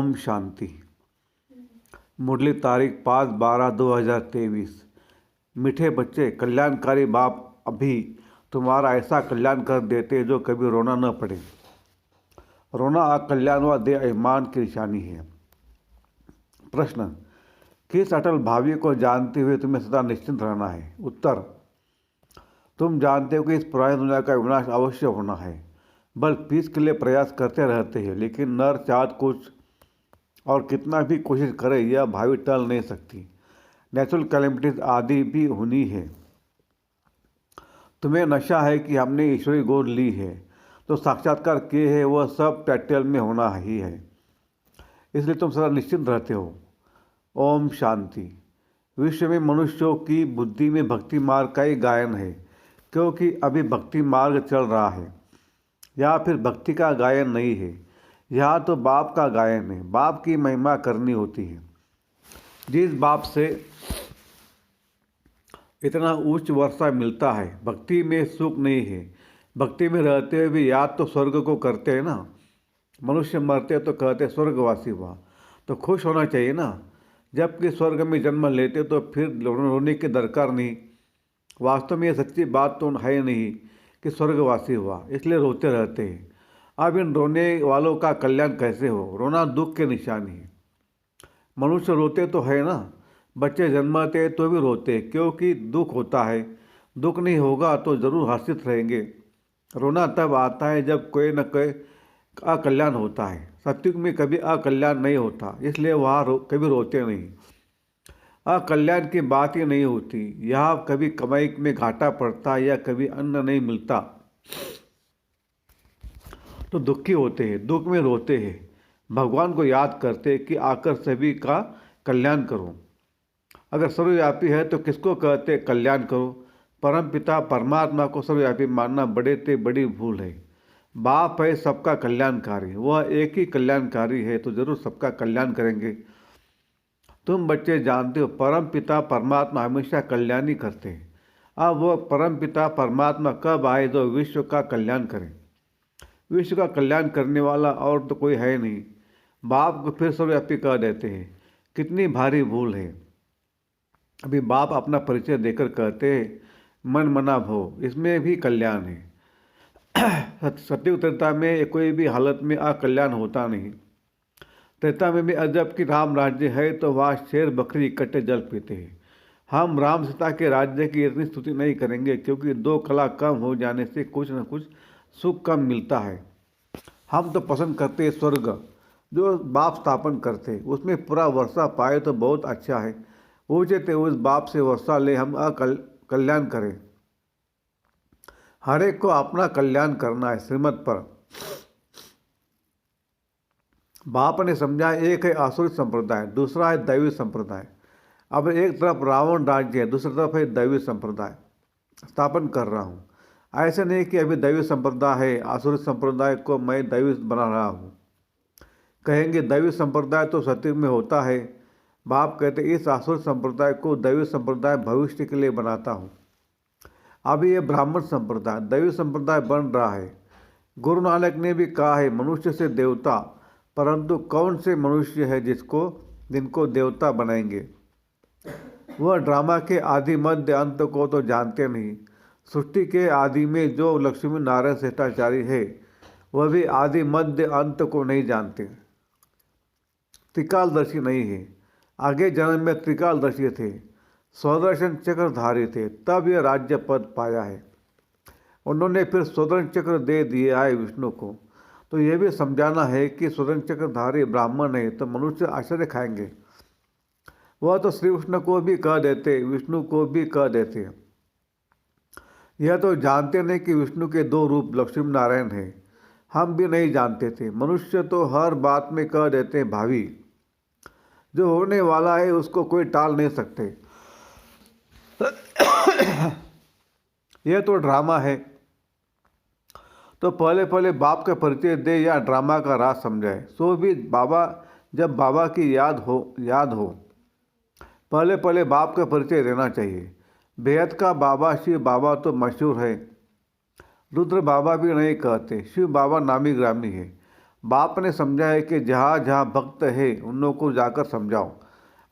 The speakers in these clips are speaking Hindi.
ओम शांति। मुरली तारीख 5/12/2023। मीठे बच्चे, कल्याणकारी बाप अभी तुम्हारा ऐसा कल्याण कर देते जो कभी रोना न पड़े। रोना अकल्याण व दे अभिमान की निशानी है। प्रश्न: किस अटल भावी को जानते हुए तुम्हें सदा निश्चिंत रहना है? उत्तर: तुम जानते हो कि इस पुरानी दुनिया का विनाश अवश्य होना है। बल पीस के लिए प्रयास करते रहते हैं, लेकिन नर चाँद कुछ और कितना भी कोशिश करे यह भावी टल नहीं सकती। नेचुरल कैलेमिटीज आदि भी होनी है। तुम्हें नशा है कि हमने ईश्वरी गोद ली है, तो साक्षात्कार किए है वह सब टाइटल में होना ही है, इसलिए तुम सदा निश्चिंत रहते हो। ओम शांति। विश्व में मनुष्यों की बुद्धि में भक्ति मार्ग का ही गायन है, क्योंकि अभी भक्ति मार्ग चल रहा है। या फिर भक्ति का गायन नहीं है, यहाँ तो बाप का गायन है। बाप की महिमा करनी होती है। जिस बाप से इतना उच्च वर्षा मिलता है, भक्ति में सुख नहीं है। भक्ति में रहते हुए भी याद तो स्वर्ग को करते हैं ना। मनुष्य मरते तो कहते स्वर्गवासी हुआ, तो खुश होना चाहिए ना। जबकि स्वर्ग में जन्म लेते तो फिर रोने की दरकार नहीं। वास्तव में यह सच्ची बात तो है नहीं कि स्वर्गवासी हुआ, इसलिए रोते रहते हैं। अब इन रोने वालों का कल्याण कैसे हो? रोना दुख के निशानी है। मनुष्य रोते तो है ना। बच्चे जन्मते तो भी रोते, क्योंकि दुख होता है। दुख नहीं होगा तो जरूर हर्षित रहेंगे। रोना तब आता है जब कोई न कोई अकल्याण होता है। सत्युग में कभी अकल्याण नहीं होता, इसलिए वहाँ कभी रोते नहीं। अकल्याण की बात ही नहीं होती। यहाँ कभी कमाई में घाटा पड़ता या कभी अन्न नहीं मिलता तो दुखी होते हैं, दुख में रोते हैं। भगवान को याद करते कि आकर सभी का कल्याण करो। अगर सर्वव्यापी है तो किसको कहते कल्याण करो? परम पिता परमात्मा को सर्वव्यापी मानना बड़े से बड़ी भूल है। बाप है सबका कल्याणकारी, वह एक ही कल्याणकारी है, तो जरूर सबका कल्याण करेंगे। तुम बच्चे जानते हो परम पिता परमात्मा हमेशा कल्याण ही करते हैं। अब वह परम पिता परमात्मा कब आए जो विश्व का कल्याण करें? विश्व का कल्याण करने वाला और तो कोई है नहीं। बाप को फिर सर्वव्यापी कह देते हैं। कितनी भारी भूल है। अभी बाप अपना परिचय देकर कहते हैं मन मना भो, इसमें भी कल्याण है। सत्युग त्रेता में कोई भी हालत में अकल्याण होता नहीं। त्रेता में भी अजब की राम राज्य है तो वहाँ शेर बकरी इकट्ठे जल पीते हैं। हम राम सीता के राज्य की इतनी स्तुति नहीं करेंगे, क्योंकि 2 कला कम हो जाने से कुछ न कुछ सुख कम मिलता है। हम तो पसंद करते हैं स्वर्ग जो बाप स्थापन करते, उसमें पूरा वर्षा पाए तो बहुत अच्छा है। ऊँचे ते उस बाप से वर्षा ले हम कल्याण करें। हर एक को अपना कल्याण करना है श्रीमत पर। बाप ने समझा एक है आसुरी संप्रदाय, दूसरा है दैवी संप्रदाय। अब एक तरफ रावण राज्य है, दूसरी तरफ है दैवी संप्रदाय स्थापन कर रहा हूँ। ऐसे नहीं कि अभी दैवी संप्रदाय है, आसुरी संप्रदाय को मैं दैवी बना रहा हूँ। कहेंगे दैवी संप्रदाय तो सत्युग में होता है। बाप कहते इस आसुरी संप्रदाय को दैवी संप्रदाय भविष्य के लिए बनाता हूँ। अभी ये ब्राह्मण संप्रदाय दैवी संप्रदाय बन रहा है। गुरु नानक ने भी कहा है मनुष्य से देवता, परंतु कौन से मनुष्य है जिनको देवता बनाएंगे? वह ड्रामा के आदि मध्य अंत को तो जानते नहीं। सृष्टि के आदि में जो लक्ष्मी नारायण श्रेष्ठाचार्य है, वह भी आदि मध्य अंत को नहीं जानते, त्रिकालदर्शी नहीं है। आगे जन्म में त्रिकालदर्शी थे, स्वदर्शन चक्रधारी थे, तब यह राज्य पद पाया है। उन्होंने फिर स्वदर्शन चक्र दे दिए आए विष्णु को। तो यह भी समझाना है कि स्वदर्शन चक्रधारी ब्राह्मण है तो मनुष्य आश्चर्य खाएंगे। वह तो श्री कृष्ण को भी कह देते, विष्णु को भी कह देते। यह तो जानते नहीं कि विष्णु के 2 रूप लक्ष्मी नारायण हैं। हम भी नहीं जानते थे। मनुष्य तो हर बात में कह देते हैं भावी। जो होने वाला है उसको कोई टाल नहीं सकते। यह तो ड्रामा है। तो पहले बाप का परिचय दे या ड्रामा का राज समझाए। सो भी जब बाबा की याद हो पहले बाप का परिचय देना चाहिए। बेहद का बाबा शिव बाबा तो मशहूर है। रुद्र बाबा भी नहीं कहते, शिव बाबा नामी ग्रामी है। बाप ने समझा है कि जहाँ जहाँ भक्त है उन लोगों को जाकर समझाओ।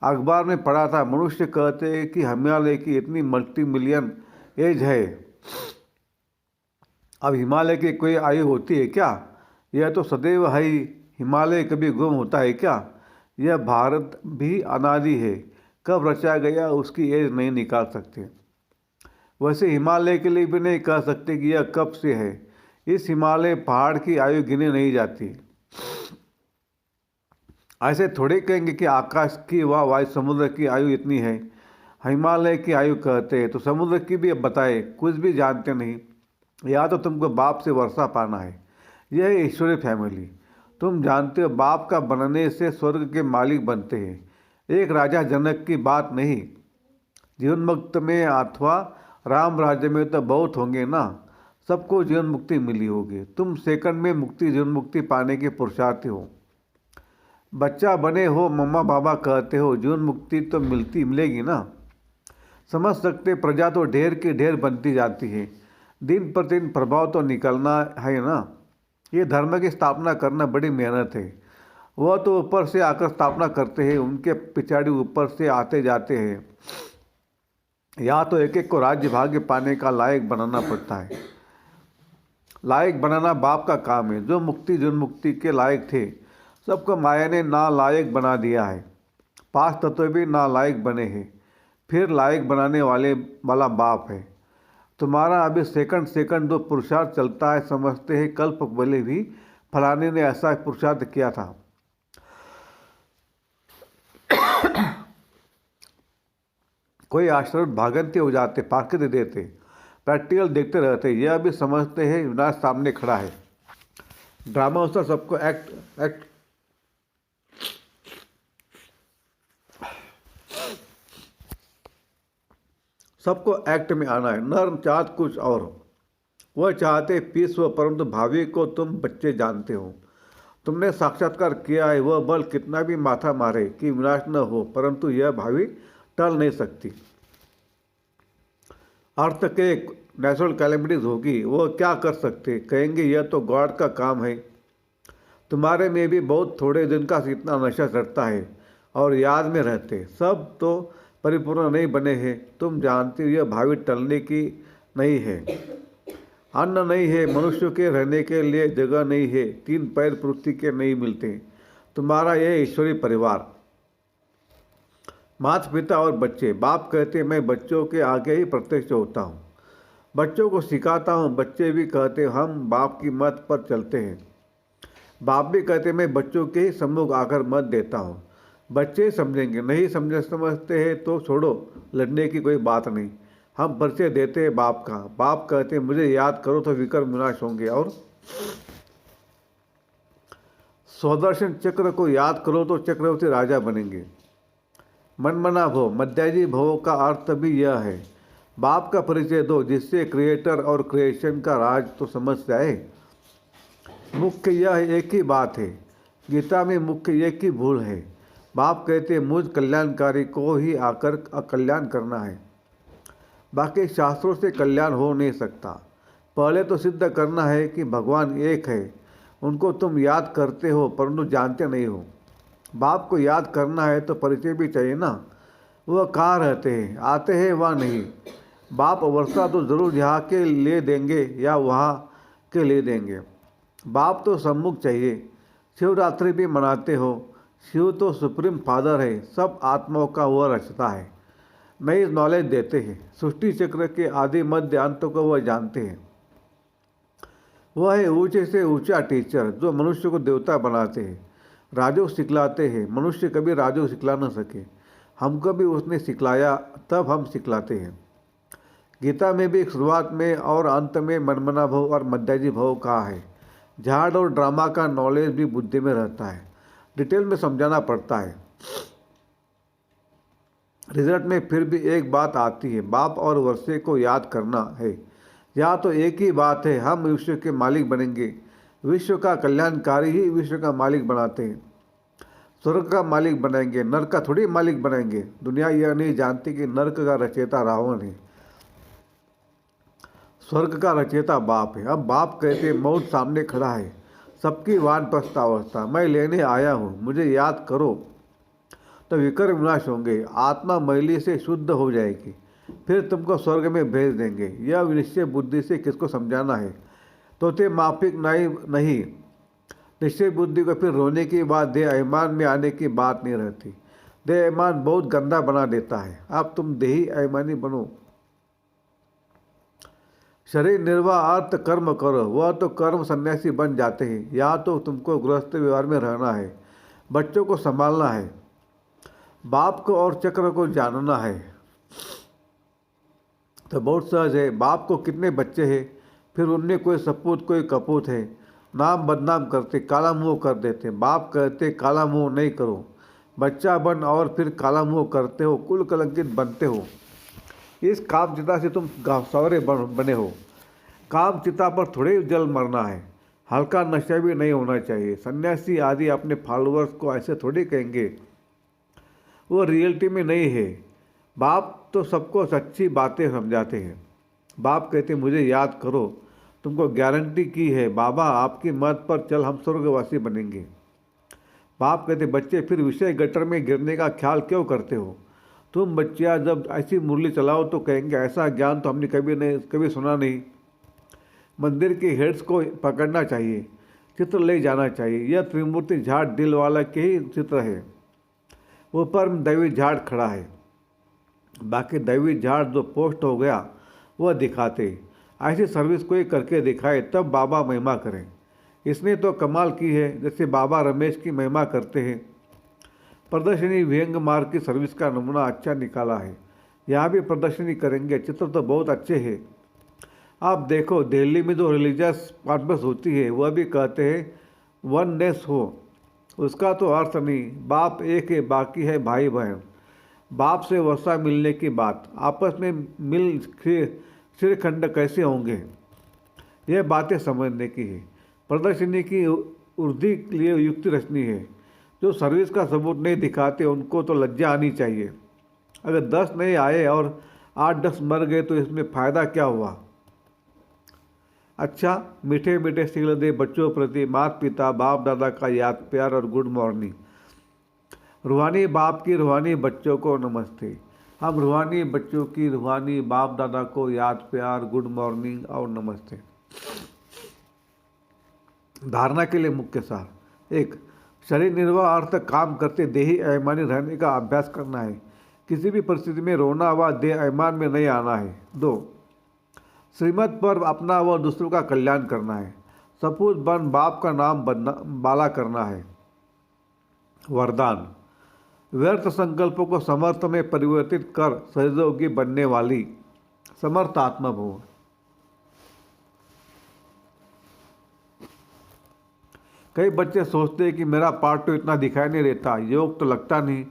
अखबार में पढ़ा था, मनुष्य कहते हैं कि हिमालय की इतनी मल्टी मिलियन एज है। अब हिमालय की कोई आयु होती है क्या? यह तो सदैव है ही। हिमालय कभी गुम होता है क्या? यह भारत भी अनादि है, कब रचा गया उसकी एज नहीं निकाल सकते। वैसे हिमालय के लिए भी नहीं कह सकते कि यह कब से है। इस हिमालय पहाड़ की आयु गिने नहीं जाती। ऐसे थोड़े कहेंगे कि आकाश की व वायु समुद्र की आयु इतनी है। हिमालय की आयु कहते हैं तो समुद्र की भी अब बताए, कुछ भी जानते नहीं। या तो तुमको बाप से वर्षा पाना है। यह है ईश्वरीय फैमिली। तुम जानते हो बाप का बनने से स्वर्ग के मालिक बनते हैं। एक राजा जनक की बात नहीं, जीवन मुक्त में अथवा राम राज्य में तो बहुत होंगे ना। सबको जीवन मुक्ति मिली होगी। तुम सेकंड में मुक्ति जीवन मुक्ति पाने के पुरुषार्थी हो। बच्चा बने हो, मम्मा बाबा कहते हो, जीवन मुक्ति तो मिलेगी ना। समझ सकते, प्रजा तो ढेर की ढेर बनती जाती है। दिन प्रतिदिन प्रभाव तो निकलना है ना। ये धर्म की स्थापना करना बड़ी मेहनत है। वह तो ऊपर से आकर स्थापना करते हैं, उनके पिछाड़ी ऊपर से आते जाते हैं। या तो एक एक को राज्य भाग्य पाने का लायक बनाना पड़ता है। लायक बनाना बाप का काम है। जो मुक्ति जीवन मुक्ति के लायक थे सबको माया ने नालायक बना दिया है। पांच तत्व भी नालायक बने हैं, फिर लायक बनाने वाला बाप है। तुम्हारा अभी सेकंड सेकंड जो पुरुषार्थ चलता है, समझते हैं कल्प पहले भी फलाने ने ऐसा पुरुषार्थ किया था। कोई आश्रम भागंती हो जाते, पाकित देते, प्रैक्टिकल देखते रहते। यह भी समझते हैं विनाश सामने खड़ा है। ड्रामा उसका सबको एक्ट सबको एक्ट में आना है। नर चाहत कुछ और, वह चाहते पीस व, परंतु भावी को तुम बच्चे जानते हो। तुमने साक्षात्कार किया है। वह बल कितना भी माथा मारे कि विनाश न हो, परंतु यह भावी टल नहीं सकती। अर्थ के नेचुरल कैलेमिटीज होगी, वह क्या कर सकते। कहेंगे यह तो गॉड का काम है। तुम्हारे में भी बहुत थोड़े दिन का इतना नशा चढ़ता है और याद में रहते। सब तो परिपूर्ण नहीं बने हैं। तुम जानते हो यह भावी टलने की नहीं है। अन्न नहीं है, मनुष्य के रहने के लिए जगह नहीं है, तीन पैर पृथ्वी के नहीं मिलते। तुम्हारा यह ईश्वरीय परिवार, माता पिता और बच्चे। बाप कहते मैं बच्चों के आगे ही प्रत्यक्ष होता हूँ, बच्चों को सिखाता हूँ। बच्चे भी कहते हम बाप की मत पर चलते हैं। बाप भी कहते मैं बच्चों के ही सम्मुख आकर मत देता हूँ। बच्चे समझेंगे, नहीं समझते हैं तो छोड़ो, लड़ने की कोई बात नहीं। हम परिचय देते हैं बाप का। बाप कहते मुझे याद करो तो विकर्म विनाश होंगे, और स्वदर्शन चक्र को याद करो तो चक्रवर्ती राजा बनेंगे। मनमना भव, मध्याजी भव का अर्थ भी यह है। बाप का परिचय दो, जिससे क्रिएटर और क्रिएशन का राज तो समझ जाए। मुख्य यह एक ही बात है। गीता में मुख्य एक ही भूल है। बाप कहते मुझ कल्याणकारी को ही आकर अकल्याण करना है। बाकी शास्त्रों से कल्याण हो नहीं सकता। पहले तो सिद्ध करना है कि भगवान एक है। उनको तुम याद करते हो परंतु जानते नहीं हो। बाप को याद करना है तो परिचय भी चाहिए ना। वह कहाँ रहते हैं, आते हैं वहाँ नहीं। बाप वर्षा तो जरूर यहाँ के ले देंगे या वहाँ के ले देंगे। बाप तो सम्मुख चाहिए। शिवरात्रि भी मनाते हो। शिव तो सुप्रीम फादर है, सब आत्माओं का वह रचता है। नई नॉलेज देते हैं। सृष्टि चक्र के आदि मध्य अंत को वह जानते हैं। वह है ऊंचे से ऊंचा टीचर जो मनुष्य को देवता बनाते हैं, राजोग सिखलाते हैं। मनुष्य कभी राजोग सिखला न सके, हमको भी उसने सिखलाया, तब हम सिखलाते हैं। गीता में भी शुरुआत में और अंत में मनमना भव और मध्याजी भव कहा है। झाड़ और ड्रामा का नॉलेज भी बुद्धि में रहता है, डिटेल में समझाना पड़ता है। रिजल्ट में फिर भी एक बात आती है, बाप और वर्षे को याद करना है। या तो एक ही बात है, हम विश्व के मालिक बनेंगे। विश्व का कल्याणकारी ही विश्व का मालिक बनाते हैं। स्वर्ग का मालिक बनाएंगे, नरक का थोड़ी मालिक बनाएंगे। दुनिया यह नहीं जानती कि नरक का रचयिता रावण है, स्वर्ग का रचयिता बाप है। अब बाप कहते मौत सामने खड़ा है, सबकी वानप्रस्थ अवस्था, मैं लेने आया हूँ, मुझे याद करो। तो विकर विनाश होंगे, आत्मा मैली से शुद्ध हो जाएगी, फिर तुमको स्वर्ग में भेज देंगे। यह निश्चय बुद्धि से किसको समझाना है? तो ते माफिक नहीं। निश्चय बुद्धि को फिर रोने की बात देह अभिमान में आने की बात नहीं रहती। देह अभिमान बहुत गंदा बना देता है। अब तुम देही अभिमानी बनो। शरीर निर्वाह अर्थ कर्म करो, वह तो कर्म सन्यासी बन जाते हैं। या तो तुमको गृहस्थ व्यवहार में रहना है, बच्चों को संभालना है, बाप को और चक्र को जानना है। तो बहुत सहज है। बाप को कितने बच्चे हैं, फिर उनमें कोई सपूत कोई कपूत है, नाम बदनाम करते, काला मुँह कर देते। बाप कहते काला मुँह नहीं करो, बच्चा बन और फिर काला मुँह करते हो, कुल कलंकित बनते हो। इस काम चिता से तुम सवरे बने हो। काम चिता पर थोड़े जल मरना है, हल्का नशा भी नहीं होना चाहिए। सन्यासी आदि अपने फॉलोअर्स को ऐसे थोड़ी कहेंगे, वो रियलिटी में नहीं है। बाप तो सबको सच्ची बातें समझाते हैं। बाप कहते मुझे याद करो, तुमको गारंटी की है बाबा, आपकी मत पर चल हम स्वर्गवासी बनेंगे। बाप कहते बच्चे फिर विषय गटर में गिरने का ख्याल क्यों करते हो? तुम बच्चियाँ जब ऐसी मुरली चलाओ तो कहेंगे ऐसा ज्ञान तो हमने कभी सुना नहीं। मंदिर के हेड्स को पकड़ना चाहिए, चित्र ले जाना चाहिए। यह त्रिमूर्ति झाड़ दिल वाला के ही चित्र है। ऊपर में दैवी झाड़ खड़ा है, बाकी दैवी झाड़ जो पोस्ट हो गया वह दिखाते। ऐसी सर्विस कोई करके दिखाए तब बाबा महिमा करें। इसने तो कमाल की है, जैसे बाबा रमेश की महिमा करते हैं। प्रदर्शनी व्यंग मार्ग की सर्विस का नमूना अच्छा निकाला है। यहाँ भी प्रदर्शनी करेंगे, चित्र तो बहुत अच्छे हैं। आप देखो दिल्ली में जो रिलीजियस कॉन्फ्रेंस होती है वह भी कहते हैं वननेस हो, उसका तो अर्थ नहीं। बाप एक है, बाकी है भाई बहन। बाप से वसा मिलने की बात, आपस में मिल श्रीखंड कैसे होंगे, यह बातें समझने की है। प्रदर्शनी की वृद्धि के लिए युक्ति रचनी है। जो सर्विस का सबूत नहीं दिखाते उनको तो लज्जा आनी चाहिए। अगर 10 नहीं आए और 8-10 मर गए तो इसमें फ़ायदा क्या हुआ? अच्छा, मीठे मीठे सिगल दे बच्चों प्रति माता पिता बाप दादा का याद प्यार और गुड मॉर्निंग। रूहानी बाप की रूहानी बच्चों को नमस्ते। हम रूहानी बच्चों की रूहानी बाप दादा को याद प्यार गुड मॉर्निंग और नमस्ते। धारणा के लिए मुख्य सार: 1. शरीर निर्वाह अर्थ काम करते देही अभिमानी रहने का अभ्यास करना है। किसी भी परिस्थिति में रोना व देह अभिमान में नहीं आना है। 2. श्रीमत पर अपना व दूसरों का कल्याण करना है। सपूत बन बाप का नाम बाला करना है। वरदान: व्यर्थ संकल्पों को समर्थ में परिवर्तित कर सहयोगी बनने वाली समर्थ आत्मा भव। कई बच्चे सोचते हैं कि मेरा पाठ तो इतना दिखाई नहीं देता, योग तो लगता नहीं,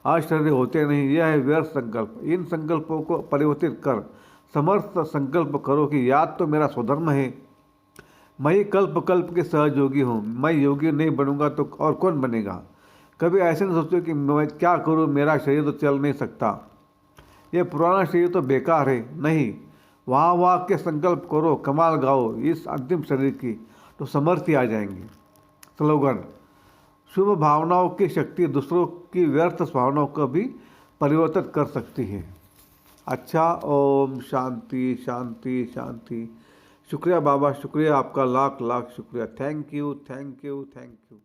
आश्चर्य होते नहीं। यह है व्यर्थ संकल्प। इन संकल्पों को परिवर्तित कर समर्थ संकल्प करो कि याद तो मेरा स्वधर्म है, मैं ही कल्प कल्प के सहयोगी हूँ। मैं योगी नहीं बनूंगा तो और कौन बनेगा? कभी ऐसे नहीं सोचते कि मैं क्या करूँ, मेरा शरीर तो चल नहीं सकता, ये पुराना शरीर तो बेकार है। नहीं, वहाँ के संकल्प करो, कमाल गाओ इस अंतिम शरीर की, तो समर्थी आ जाएंगे। स्लोगन: शुभ भावनाओं की शक्ति दूसरों की व्यर्थ भावनाओं को भी परिवर्तित कर सकती है। अच्छा, ओम शांति शांति शांति। शुक्रिया बाबा, शुक्रिया आपका, लाख लाख शुक्रिया। Thank you thank you thank you.